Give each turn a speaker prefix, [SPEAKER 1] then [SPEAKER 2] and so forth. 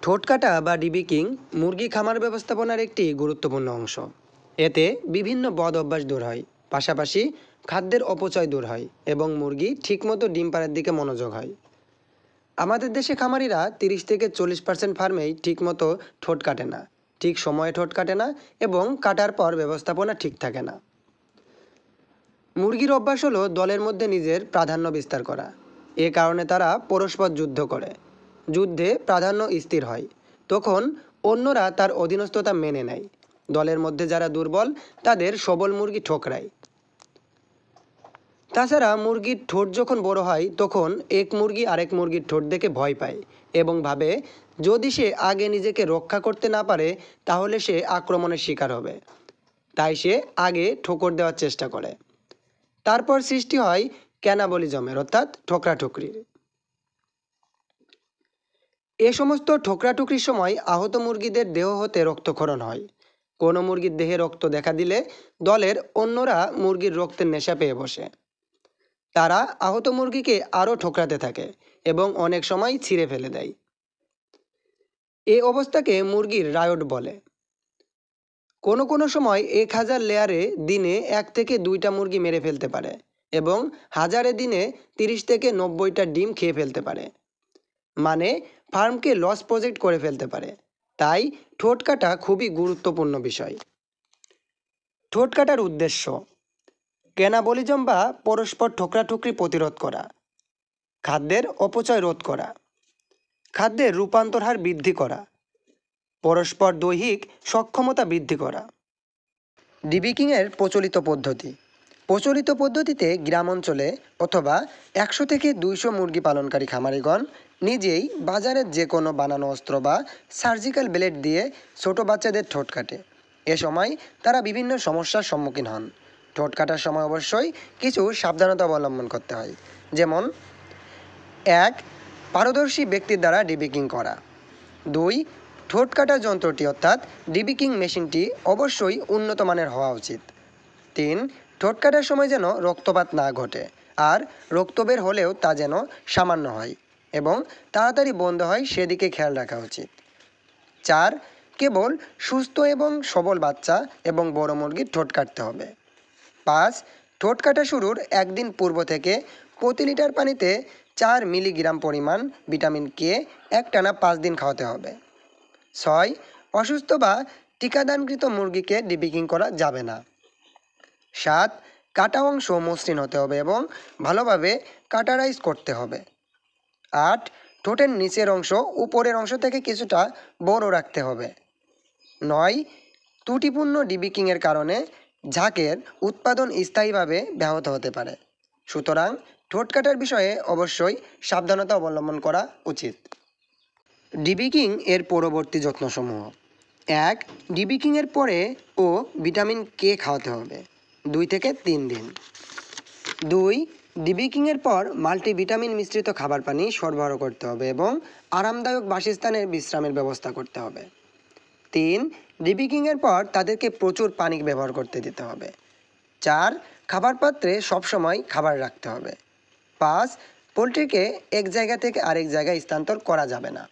[SPEAKER 1] ঠোঁট কাটা বা ডিবিকিং মুরগি খামার ব্যবস্থাপনার একটি গুরুত্বপূর্ণ অংশ। এতে বিভিন্ন বদ অভ্যাস দূর হয়, পাশাপাশি খাদ্যের অপচয় দূর হয় এবং মুরগি ঠিকমতো ডিম পাড়ার দিকে মনোযোগ হয়। আমাদের দেশে খামারিরা 30 থেকে 40% ফার্মেই ঠিকমতো ঠোঁট কাটে না, ঠিক সময়ে ঠোঁট কাটে না এবং কাটার পর ব্যবস্থাপনা ঠিক থাকে না। মুরগির অভ্যাস হলো দলের মধ্যে নিজের প্রাধান্য বিস্তার করা। এ কারণে তারা পরস্পর যুদ্ধ করে। যুদ্ধে প্রাধান্য স্থির হয়, তখন অন্যরা তার অধীনস্থতা মেনে নেয়। দলের মধ্যে যারা দুর্বল তাদের সবল মুরগি ঠোকরায়। তাছাড়া মুরগির ঠোঁট যখন বড় হয় তখন এক মুরগি আরেক মুরগির ঠোঁট দেখে ভয় পায় এবং ভাবে যদি সে আগে নিজেকে রক্ষা করতে না পারে তাহলে সে আক্রমণের শিকার হবে। তাই সে আগে ঠোকর দেওয়ার চেষ্টা করে। তারপর সৃষ্টি হয় ক্যানাবলিজমের, অর্থাৎ ঠোকরাঠুকরির। এ সমস্ত ঠোকরাঠুকরির সময় আহত মুরগিদের দেহ হতে রক্তক্ষরণ হয়। কোনো মুরগির দেহে রক্ত দেখা দিলে দলের অন্যরা মুরগির রক্তের নেশা পেয়ে বসে। তারা আহত মুরগিকে আরও ঠোকরাতে থাকে এবং অনেক সময় ছিঁড়ে ফেলে দেয়। এ অবস্থাকে মুরগির রায়ট বলে। কোনো কোনো সময় 1000 লেয়ারে দিনে 1 থেকে 2টা মুরগি মেরে ফেলতে পারে এবং হাজারে দিনে 30 থেকে 90টা ডিম খেয়ে ফেলতে পারে। মানে ফার্মকে লস প্রজেক্ট করে ফেলতে পারে। তাই ঠোঁট কাটা খুবই গুরুত্বপূর্ণ বিষয়। ঠোঁট কাটার উদ্দেশ্য: ক্যানাবলিজম বা পরস্পর ঠোকরাঠুকরি প্রতিরোধ করা, খাদ্যের অপচয় রোধ করা, খাদ্যের রূপান্তর হার বৃদ্ধি করা, পরস্পর দৈহিক সক্ষমতা বৃদ্ধি করা। ডিবিকিংয়ের প্রচলিত পদ্ধতি: প্রচলিত পদ্ধতিতে গ্রাম অঞ্চলে অথবা 100 থেকে 200 মুরগি পালনকারী খামারিগণ নিজেই বাজারের যে কোনো বানানো অস্ত্র বা সার্জিক্যাল ব্লেড দিয়ে ছোট বাচ্চাদের ঠোঁট কাটে। এ সময় তারা বিভিন্ন সমস্যার সম্মুখীন হন। ঠোঁট কাটার সময় অবশ্যই কিছু সাবধানতা অবলম্বন করতে হয়, যেমন 1. পারদর্শী ব্যক্তির দ্বারা ডিবিকিং করা। 2. ঠোঁট কাটার যন্ত্রটি অর্থাৎ ডিবিকিং মেশিনটি অবশ্যই উন্নত মানের হওয়া উচিত। 3. ঠোঁট কাটার সময় যেন রক্তপাত না ঘটে, আর রক্ত বের হলেও তা যেন সামান্য হয় এবং তাড়াতাড়ি বন্ধ হয় সেদিকে খেয়াল রাখা উচিত। 4. কেবল সুস্থ এবং সবল বাচ্চা এবং বড় মুরগির ঠোঁট কাটতে হবে। 5. ঠোঁট কাটা শুরুর একদিন পূর্ব থেকে প্রতি লিটার পানিতে 4 মিলিগ্রাম পরিমাণ ভিটামিন কে একটানা 5 দিন খাওয়াতে হবে। 6. অসুস্থ বা টিকাদানকৃত মুরগিকে ডিবিকিং করা যাবে না। 7. কাটা অংশ মসৃণ হতে হবে এবং ভালোভাবে কাটারাইজ করতে হবে। 8. ঠোঁটের নিচের অংশ উপরের অংশ থেকে কিছুটা বড় রাখতে হবে। 9. ত্রুটিপূর্ণ ডিবিকিংয়ের কারণে ঝাঁকের উৎপাদন স্থায়ীভাবে ব্যাহত হতে পারে। সুতরাং ঠোঁট কাটার বিষয়ে অবশ্যই সাবধানতা অবলম্বন করা উচিত। ডিবিকিং এর পরবর্তী যত্নসমূহ: 1. ডিবিকিংয়ের পরে ও ভিটামিন কে খাওয়াতে হবে 2 থেকে 3 দিন। 2. ডিবিকিংয়ের পর মাল্টিভিটামিন মিশ্রিত খাবার পানি সরবরাহ করতে হবে এবং আরামদায়ক বাসস্থানের বিশ্রামের ব্যবস্থা করতে হবে। 3. ডিবিকিংয়ের পর তাদেরকে প্রচুর পানি ব্যবহার করতে দিতে হবে। 4. খাবার পাত্রে সবসময় খাবার রাখতে হবে। 5. পোলট্রিকে এক জায়গা থেকে আরেক জায়গায় স্থানান্তর করা যাবে না।